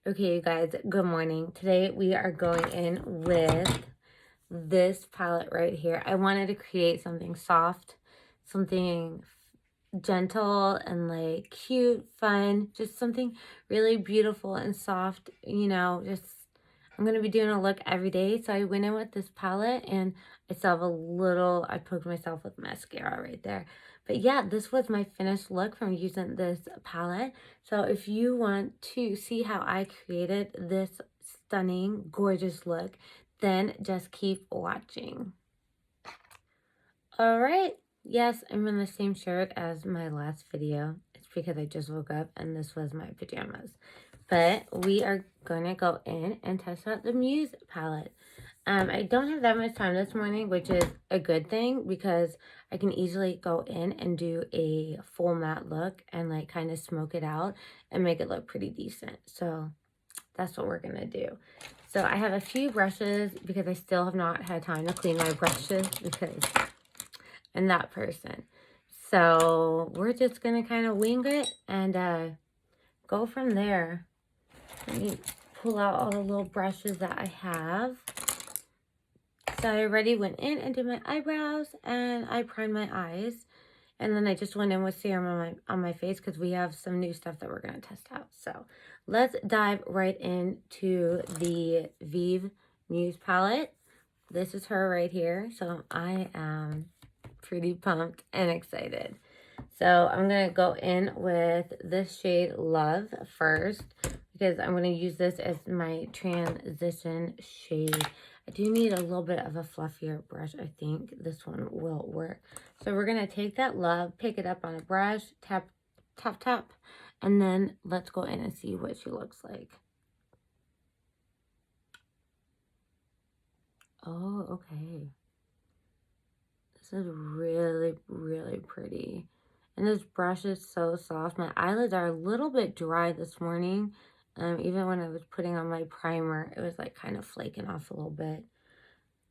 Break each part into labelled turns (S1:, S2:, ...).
S1: Okay, you guys, good morning. Today we are going in with this palette right here. I wanted to create something soft, something gentle and like cute, fun, just something really beautiful and soft, just I'm going to be doing a look every day. So I went in with this palette and I still have I poked myself with mascara right there. But yeah, this was my finished look from using this palette. So if you want to see how I created this stunning, gorgeous look, then just keep watching. All right. Yes, I'm in the same shirt as my last video. It's because I just woke up and this was my pajamas. But we are going to go in and test out the Muse palette. I don't have that much time this morning, which is a good thing because I can easily go in and do a full matte look and like kind of smoke it out and make it look pretty decent. So that's what we're going to do. So I have a few brushes because I still have not had time to clean my brushes because I'm that person. So we're just going to kind of wing it and go from there. Let me pull out all the little brushes that I have. So I already went in and did my eyebrows and I primed my eyes. And then I just went in with serum on my face because we have some new stuff that we're going to test out. So let's dive right into the Vieve Muse palette. This is her right here. So I am pretty pumped and excited. So I'm going to go in with this shade Love first because I'm going to use this as my transition shade. I do need a little bit of a fluffier brush. I think this one will work. So we're going to take that Love, pick it up on a brush, tap, tap, tap, and then let's go in and see what she looks like. Oh, okay. This is really, really pretty. And this brush is so soft. My eyelids are a little bit dry this morning. Even when I was putting on my primer, it was like kind of flaking off a little bit.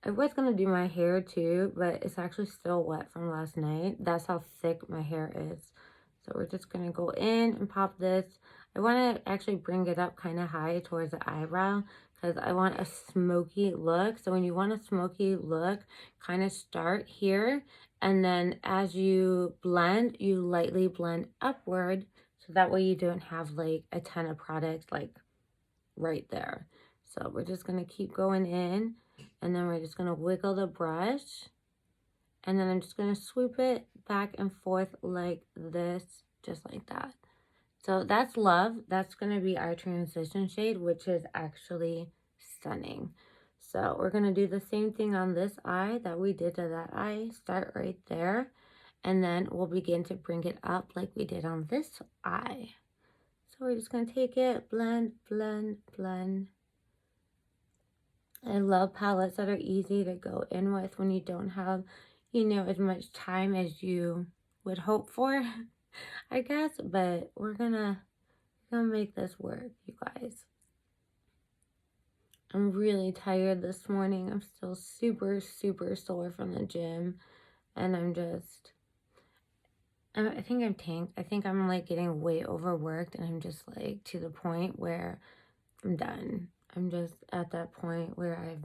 S1: I was going to do my hair too, but it's actually still wet from last night. That's how thick my hair is. So we're just going to go in and pop this. I want to actually bring it up kind of high towards the eyebrow because I want a smoky look. So when you want a smoky look, kind of start here. And then as you blend, you lightly blend upward. So that way you don't have like a ton of product like right there. So we're just going to keep going in. And then we're just going to wiggle the brush. And then I'm just going to swoop it back and forth like this, just like that. So that's Love. That's going to be our transition shade, which is actually stunning. So we're going to do the same thing on this eye that we did to that eye. Start right there. And then we'll begin to bring it up like we did on this eye. So we're just going to take it, blend, blend, blend. I love palettes that are easy to go in with when you don't have, as much time as you would hope for, I guess. But we're gonna make this work, you guys. I'm really tired this morning. I'm still super, super sore from the gym. And I think I'm tanked. I think I'm like getting way overworked and I'm just like to the point where I'm done. I'm just at that point where I've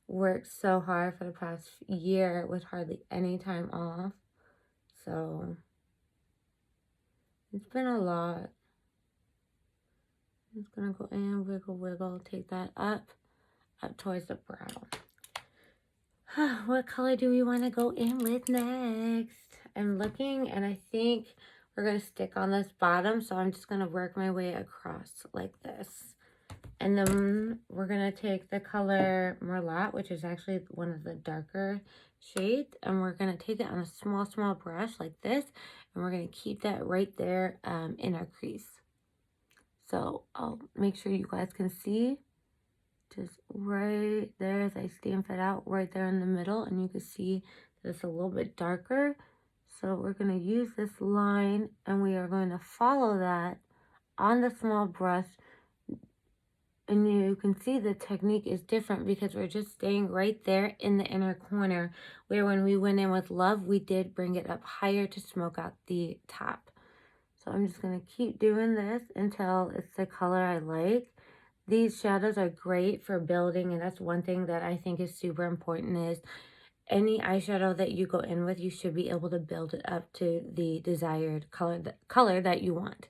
S1: worked so hard for the past year with hardly any time off. So it's been a lot. I'm just gonna go in, wiggle, wiggle, take that up towards the brow. What color do we want to go in with next? I'm looking and I think we're gonna stick on this bottom, so I'm just gonna work my way across like this. And then we're going to take the color Merlot, which is actually one of the darker shades. And we're going to take it on a small, small brush like this. And we're going to keep that right there in our crease. So I'll make sure you guys can see. Just right there as I stamp it out right there in the middle. And you can see that it's a little bit darker. So we're going to use this line and we are going to follow that on the small brush. And you can see the technique is different because we're just staying right there in the inner corner, where when we went in with Love, we did bring it up higher to smoke out the top. So I'm just going to keep doing this until it's the color I like. These shadows are great for building, and that's one thing that I think is super important is any eyeshadow that you go in with, you should be able to build it up to the desired color that you want.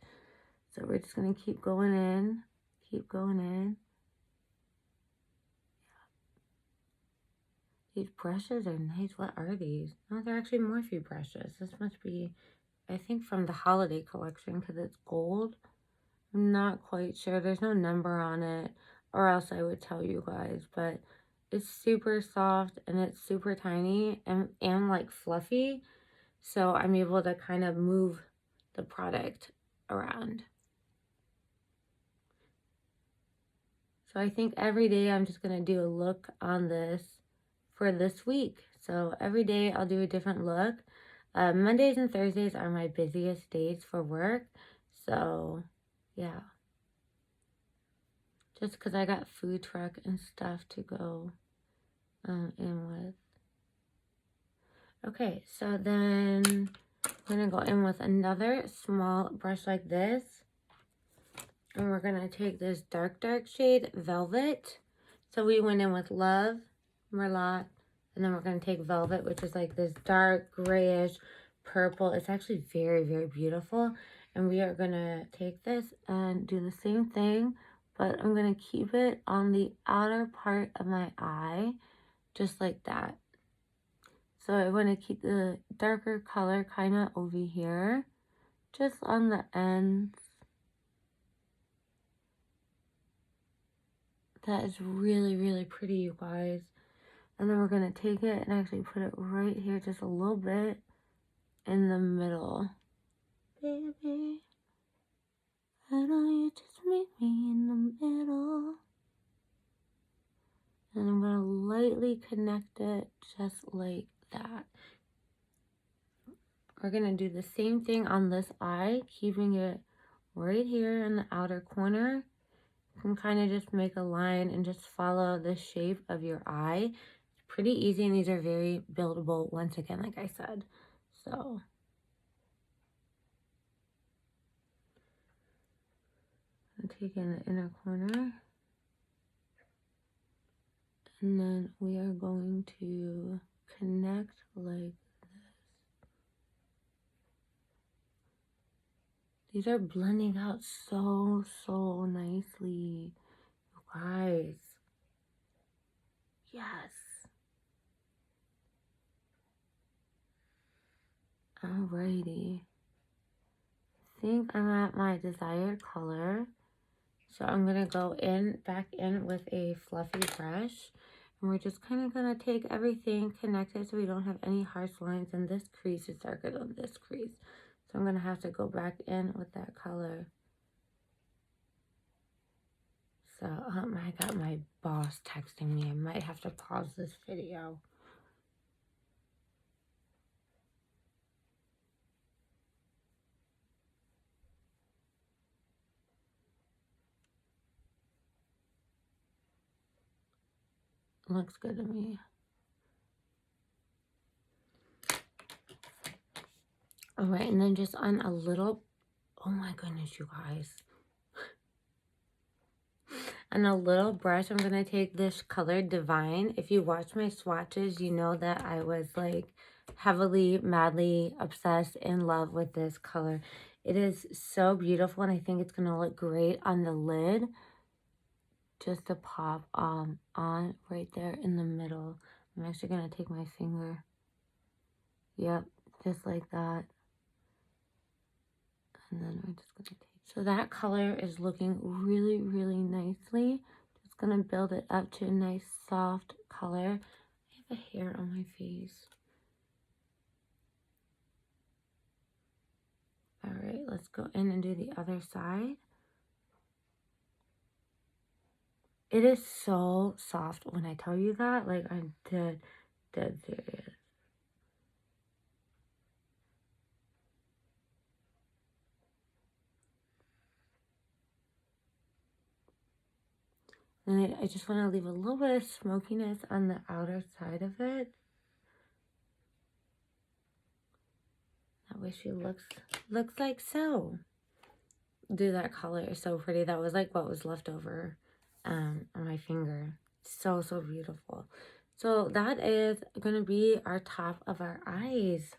S1: So we're just going to keep going in, keep going in. These brushes are nice. What are these? No, they're actually Morphe brushes. This must be, I think, from the holiday collection because it's gold. I'm not quite sure. There's no number on it, or else I would tell you guys. But it's super soft and it's super tiny and like fluffy. So I'm able to kind of move the product around. So I think every day I'm just going to do a look on this for this week. So every day I'll do a different look. Mondays and Thursdays are my busiest days for work. So yeah. Just because I got food truck and stuff to go in with. Okay, so then I'm going to go in with another small brush like this. And we're going to take this dark shade, Velvet. So we went in with Love, Merlot, and then we're going to take Velvet, which is like this dark grayish purple. It's actually very, very beautiful. And we are going to take this and do the same thing, but I'm going to keep it on the outer part of my eye, just like that. So I want to keep the darker color kind of over here, just on the ends. That is really, really pretty, you guys. And then we're going to take it and actually put it right here just a little bit in the middle. Baby, why don't you just meet me in the middle? And I'm going to lightly connect it just like that. We're going to do the same thing on this eye, keeping it right here in the outer corner. You can kind of just make a line and just follow the shape of your eye. It's pretty easy, and these are very buildable once again, like I said. So I'm taking the inner corner, and then we are going to connect like this. These are blending out so nicely, you guys. Yes. Alrighty. I think I'm at my desired color. So I'm going to go back in with a fluffy brush. And we're just kind of going to take everything, connect it so we don't have any harsh lines. And this crease is darker than this crease. So I'm going to have to go back in with that color. So I got my boss texting me. I might have to pause this video. Looks good to me. All right, and then just on a little, oh my goodness, you guys. On a little brush, I'm going to take this color Divine. If you watch my swatches, you know that I was like heavily, madly obsessed, in love with this color. It is so beautiful, and I think it's going to look great on the lid. Just to pop on right there in the middle. I'm actually going to take my finger. Yep, just like that. And then we're just going to take. So that color is looking really nicely. Just going to build it up to a nice soft color. I have a hair on my face. All right, let's go in and do the other side. It is so soft when I tell you that. Like, I'm dead serious. And I just want to leave a little bit of smokiness on the outer side of it. That wish she looks like so. Do that color is so pretty. That was like what was left over on my finger. So beautiful. So that is gonna be our top of our eyes.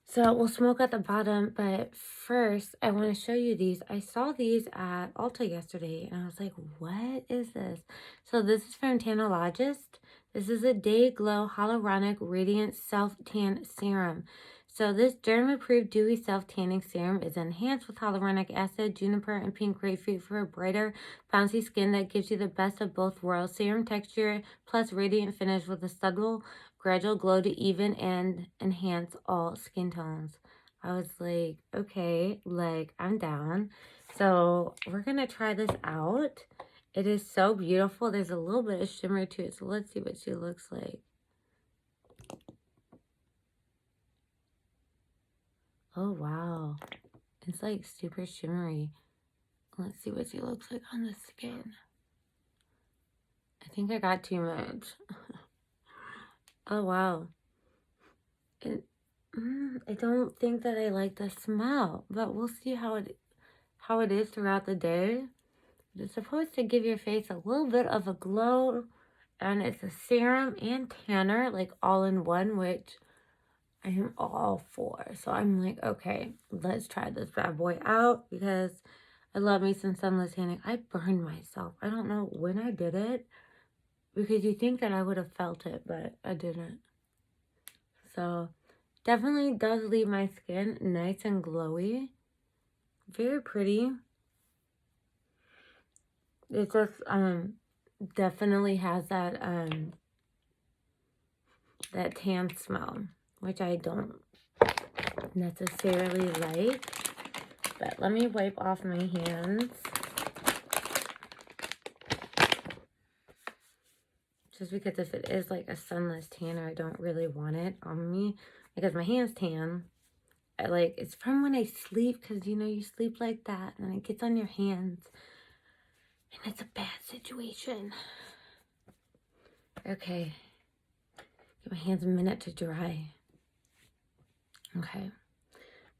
S1: So we'll smoke at the bottom, but first I want to show you these. I saw these at Ulta yesterday and I was like, what is this? So this is from Tanologist. This is a Day Glow Hyaluronic Radiant Self-Tan Serum. So this derm-approved dewy self-tanning serum is enhanced with hyaluronic acid, juniper, and pink grapefruit for a brighter, bouncy skin that gives you the best of both worlds. Serum texture plus radiant finish with a subtle gradual glow to even and enhance all skin tones. I was like, okay, like, I'm down. So we're going to try this out. It is so beautiful. There's a little bit of shimmer to it. So let's see what she looks like. Oh, wow. It's like super shimmery. Let's see what she looks like on the skin. I think I got too much. Oh, wow. I don't think that I like the smell, but we'll see how it is throughout the day. It's supposed to give your face a little bit of a glow, and it's a serum and tanner, like all in one, which I am all for. So I'm like, okay, let's try this bad boy out because I love me some sunless tanning. I burned myself. I don't know when I did it because you think that I would have felt it, but I didn't. So definitely does leave my skin nice and glowy. Very pretty. It just definitely has that that tan smell, which I don't necessarily like. But let me wipe off my hands. Just because if it is like a sunless tanner, I don't really want it on me because my hands tan. It's from when I sleep, because you know you sleep like that and it gets on your hands. And it's a bad situation. Okay. Give my hands a minute to dry. Okay.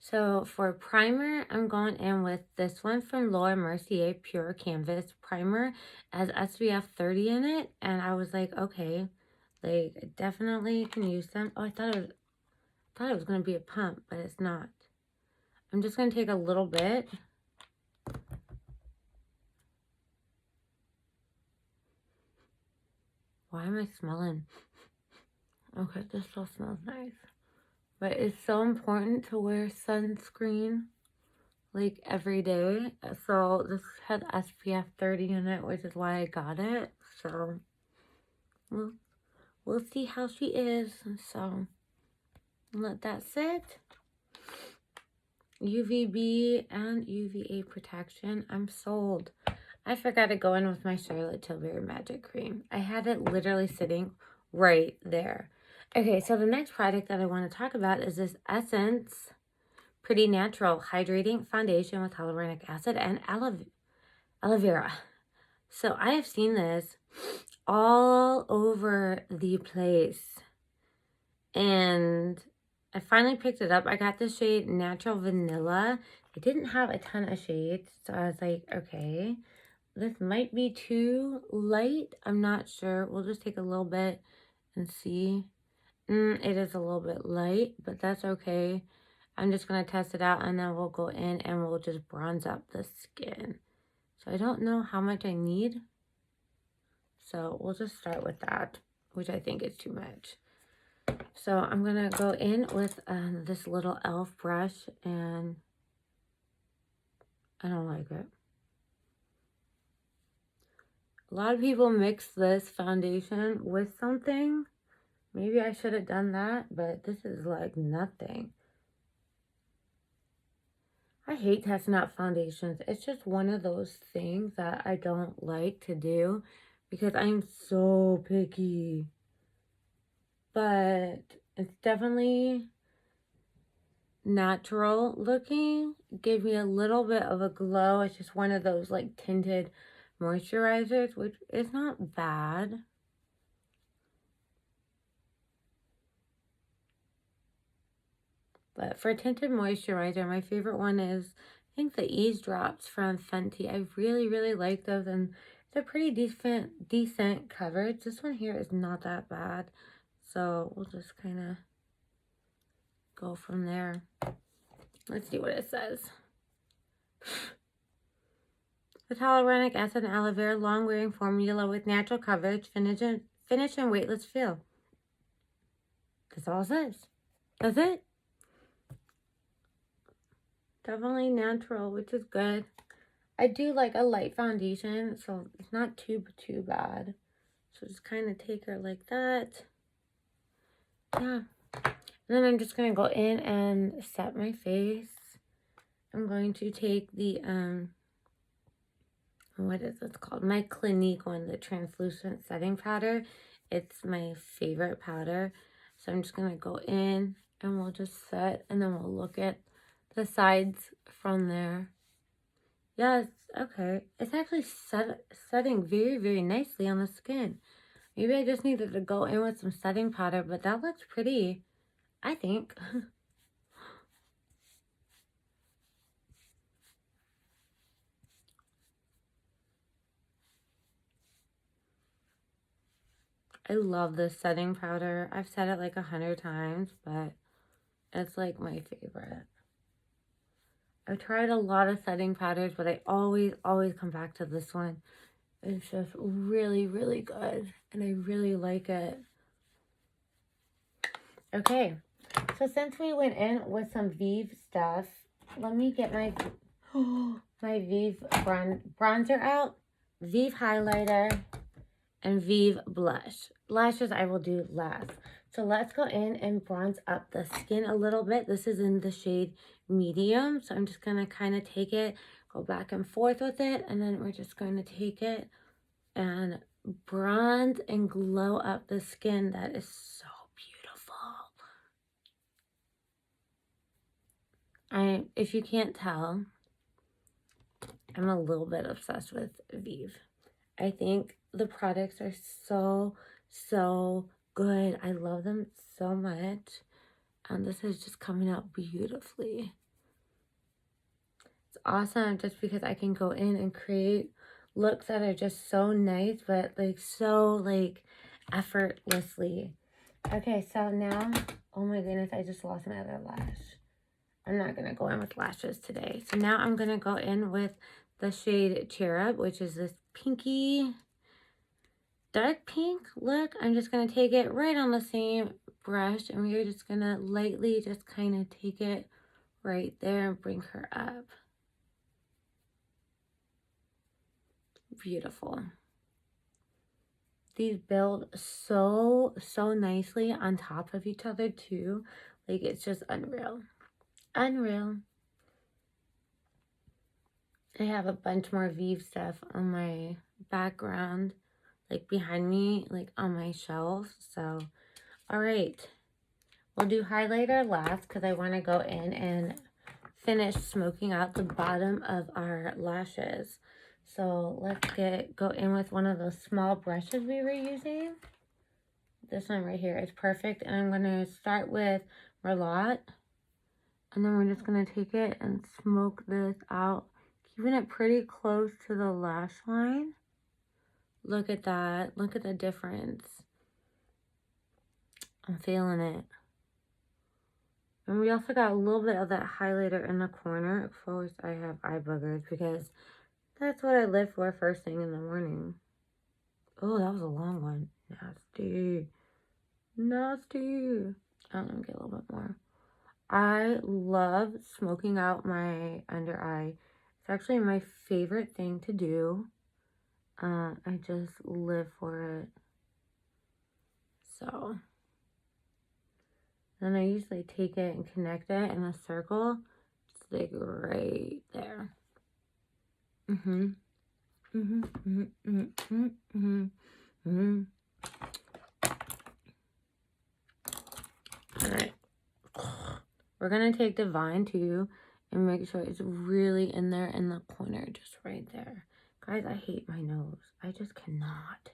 S1: So for primer, I'm going in with this one from Mercier Pure Canvas Primer. As SPF 30 in it. And I was like, okay. Like, I definitely can use them. Oh, I thought it was going to be a pump, but it's not. I'm just going to take a little bit. Why am I smelling? Okay, this still smells nice. But it's so important to wear sunscreen, like, every day. So this has SPF 30 in it, which is why I got it. So we'll see how she is. So let that sit. UVB and UVA protection. I'm sold. I forgot to go in with my Charlotte Tilbury Magic Cream. I had it literally sitting right there. Okay, so the next product that I want to talk about is this Essence Pretty Natural Hydrating Foundation with Hyaluronic Acid and aloe vera. So I have seen this all over the place. And I finally picked it up. I got the shade Natural Vanilla. It didn't have a ton of shades. So I was like, okay, this might be too light. I'm not sure. We'll just take a little bit and see. It is a little bit light, but that's okay. I'm just going to test it out and then we'll go in and we'll just bronze up the skin. So I don't know how much I need. So we'll just start with that, which I think is too much. So I'm going to go in with this little e.l.f. brush and I don't like it. A lot of people mix this foundation with something. Maybe I should have done that, but this is like nothing. I hate testing out foundations. It's just one of those things that I don't like to do because I'm so picky. But it's definitely natural looking. Give me a little bit of a glow. It's just one of those like tinted moisturizers, which is not bad. But for tinted moisturizer, my favorite one is, I think, the Eavesdrops from Fenty. I really, really like those, and they're pretty decent coverage. This one here is not that bad, so we'll just kind of go from there. Let's see what it says. With hyaluronic acid and aloe vera, long-wearing formula with natural coverage, finish and weightless feel. That's all it says. That's it. Definitely natural, which is good. I do like a light foundation, so it's not too bad. So just kind of take her like that. Yeah. And then I'm just going to go in and set my face. I'm going to take the, what is this called? My Clinique one, the translucent setting powder. It's my favorite powder. So I'm just going to go in and we'll just set, and then we'll look at the sides from there. Yes, okay. It's actually setting very, very nicely on the skin. Maybe I just needed to go in with some setting powder, but that looks pretty, I think. I love this setting powder. I've said it like 100 times, but it's like my favorite. I've tried a lot of setting powders, but I always come back to this one. It's just really, really good, and I really like it. Okay, so since we went in with some Vieve stuff, let me get my my Vieve bronzer out, Vieve highlighter, and Vieve blush. Lashes I will do last. So let's go in and bronze up the skin a little bit. This is in the shade medium, so I'm just going to kind of take it, go back and forth with it, and then we're just going to take it and bronze and glow up the skin. That is so beautiful. If you can't tell, I'm a little bit obsessed with Vieve. I think the products are so good. I love them so much. And this is just coming out beautifully. It's awesome just because I can go in and create looks that are just so nice, but like so like effortlessly. Okay, so now, oh my goodness, I just lost my other lash. I'm not going to go in with lashes today. So now I'm going to go in with the shade Cherub, which is this pinky, dark pink look. I'm just going to take it right on the same brush, and we're just going to lightly just kind of take it right there and bring her up. Beautiful. These build so nicely on top of each other too. Like, it's just unreal. Unreal. I have a bunch more Vieve stuff on my background, like behind me, like on my shelf. So, all right. We'll do highlighter last because I want to go in and finish smoking out the bottom of our lashes. So let's go in with one of those small brushes we were using. This one right here is perfect. And I'm going to start with Merlot. And then we're just going to take it and smoke this out, keeping it pretty close to the lash line. Look at that. Look at the difference. I'm feeling it. And we also got a little bit of that highlighter in the corner. Of course, I have eye boogers because that's what I live for first thing in the morning. Oh, that was a long one. Nasty. Nasty. Let me get a little bit more. I love smoking out my under eye. It's actually my favorite thing to do. I just live for it. So then I usually take it and connect it in a circle, just like right there. All right. We're going to take the Vine too and make sure it's really in there in the corner, just right there. Guys, I hate my nose. I just cannot.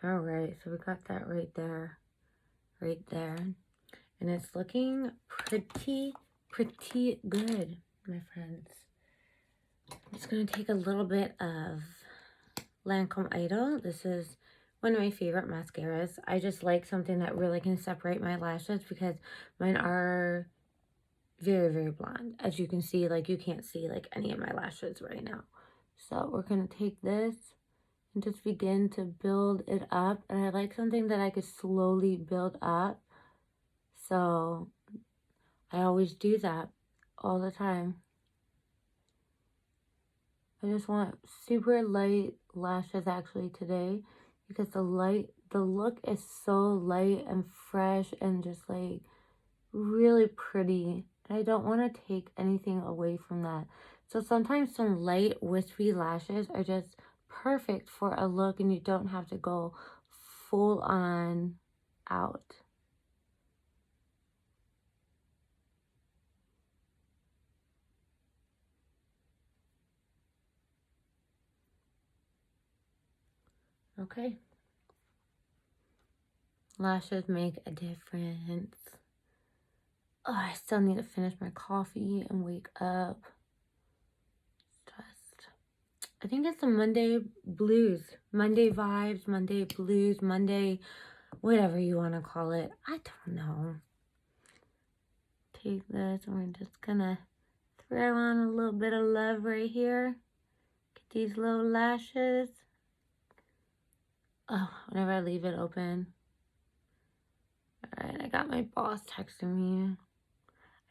S1: All right, so we got that right there. Right there. And it's looking pretty good, my friends. I'm just going to take a little bit of Lancome Idol. This is one of my favorite mascaras. I just like something that really can separate my lashes because mine are very blonde. As you can see, like you can't see like any of my lashes right now. So we're going to take this and just begin to build it up. And I like something that I could slowly build up. So I always do that all the time. I just want super light lashes actually today because the look is so light and fresh and just like really pretty. And I don't want to take anything away from that. So sometimes some light wispy lashes are just perfect for a look and you don't have to go full on out. Okay. Lashes make a difference. Oh, I still need to finish my coffee and wake up. Stressed. I think it's the Monday blues. Monday vibes, Monday blues, Monday, whatever you want to call it. I don't know. Take this and we're just gonna throw on a little bit of love right here. Get these little lashes. Oh, whenever I leave it open. Alright, I got my boss texting me.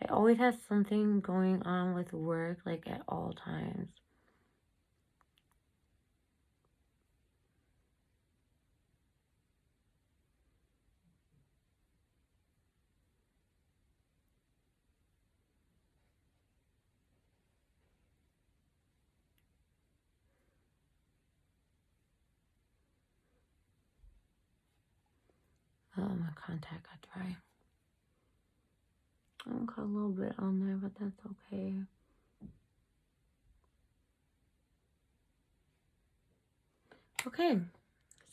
S1: I always have something going on with work, like at all times. Oh, my contact got dry. I got a little bit on there, but that's okay. Okay,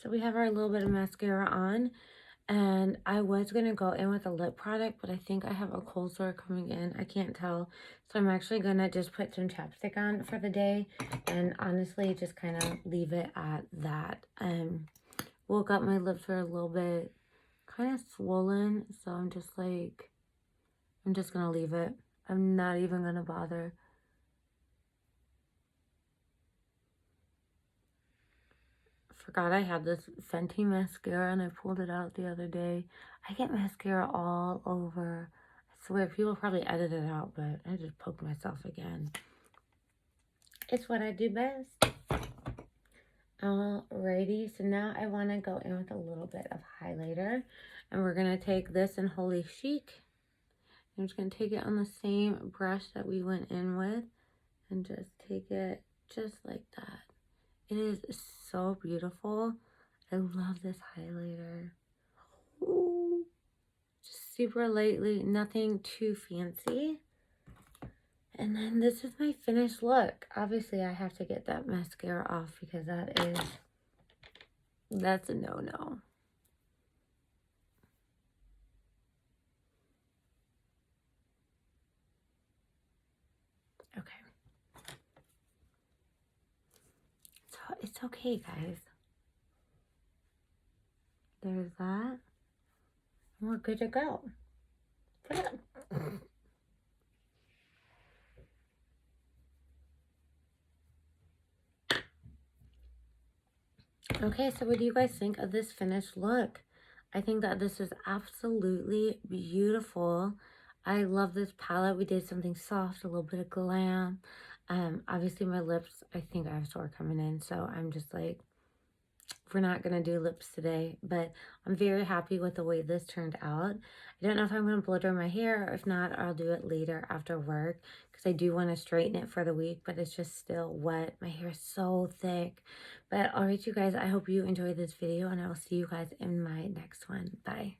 S1: so we have our little bit of mascara on, and I was going to go in with a lip product, but I think I have a cold sore coming in. I can't tell, so I'm actually going to just put some chapstick on for the day, and honestly, just kind of leave it at that. Woke up, my lips were a little bit kind of swollen, so I'm just going to leave it. I'm not even going to bother. Forgot I had this Fenty mascara and I pulled it out the other day. I get mascara all over. I swear, people probably edit it out, but I just poked myself again. It's what I do best. Alrighty, so now I want to go in with a little bit of highlighter. And we're going to take this in Holy Chic. I'm just going to take it on the same brush that we went in with. And just take it just like that. It is so beautiful. I love this highlighter. Ooh. Just super lightly, nothing too fancy. And then this is my finished look. Obviously, I have to get that mascara off because that's a no-no. Okay. So it's okay, guys. There's that. And we're good to go. Put it up. Okay, so what do you guys think of this finished look? I think that this is absolutely beautiful. I love this palette. We did something soft, a little bit of glam. Obviously my lips, I think I have sore coming in, so I'm just like, we're not going to do lips today, but I'm very happy with the way this turned out. I don't know if I'm going to blow dry my hair, or if not, I'll do it later after work, because I do want to straighten it for the week, but it's just still wet. My hair is so thick. But all right, you guys, I hope you enjoyed this video, and I will see you guys in my next one. Bye.